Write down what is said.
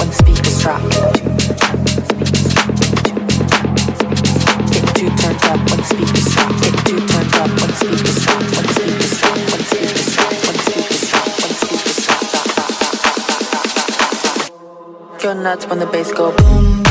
when speakers drop. Get too turned up when speakers drop. Get too turned up when speakers drop. When speakers drop. When speakers drop. When speakers drop. When speakers drop. Go nuts when the bass go boom.